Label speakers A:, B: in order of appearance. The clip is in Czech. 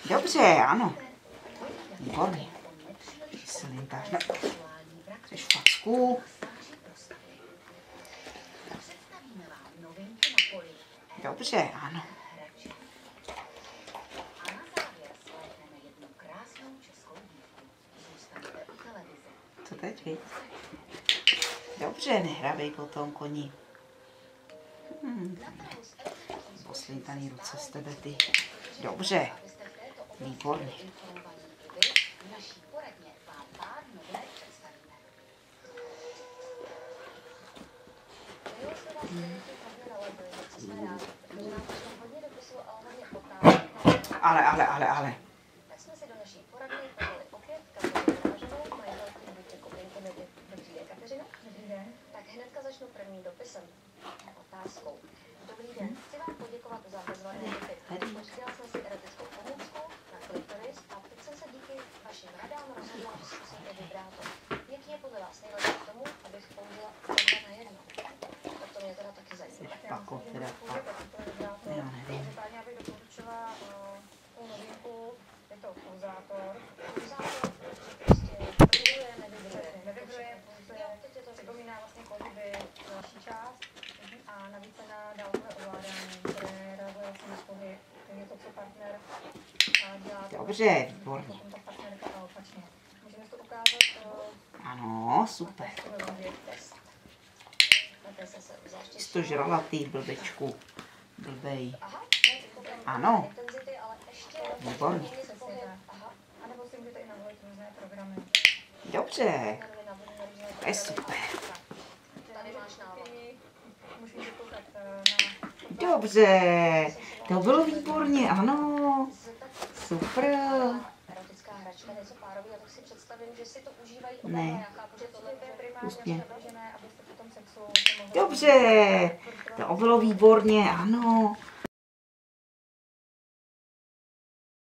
A: Dobře, ano. Výborně. Kyselin táhne. Chceš facku? Dobře, ano. Co teď, víc? Dobře, nehrabej po tom koni. Poslítaný ruce z tebe, ty. Dobře. Výborně. Ale.
B: Tak jsme si do naší poradny pozvali opět Kateřinu Vážovou, majitelku bytě Kopejky Medy. Dobrý den, Kateřino. Dobrý den. Tak hnedka začnu prvním dopisem. Otázkou. Dobrý den, chci vám poděkovat za bezvadné byty. Pořídila jsem si erotickou pomůcku na klitoris a teď jsem se díky vašim radám rozhodla, že zkusíte vibrátor. Jaký je podle vás nejlepší k tomu, abych použila oba na jedno? Tak to mě teda taky zajímá.
A: Pako, teda já nevím.
B: Každopádně bych doporučila novinku, je to pulzátor. Pulzátor prostě nevibruje, připomíná vlastně pohyby další část a navíc se na dálkové ovládání, které reaguje vlastně na pohyb, to je to, co partner dělá.
A: Dobře, výborně.
B: Potom ta partnerka a opačně. Můžeme to ukázat.
A: Ano, super.
B: Test.
A: Jsi to žrala, ty blbečku. Blbej.
B: Aha,
A: ano.
B: intenzity, ale ještě
A: Výborně.
B: Aha, anebo si můžete i navolit různé programy.
A: Dobře. To je super.
B: Tady máš návod. Můžeš koukat na...
A: Dobře. To bylo výborně, ano. Super.
B: Erotická hračka, něco párového, tak si představím, že si to užívají oba.
A: Ne.
B: Já chápu, že tohle je primárně předložené, abyste po tom sexu...
A: Dobře. To bylo výborně, ano.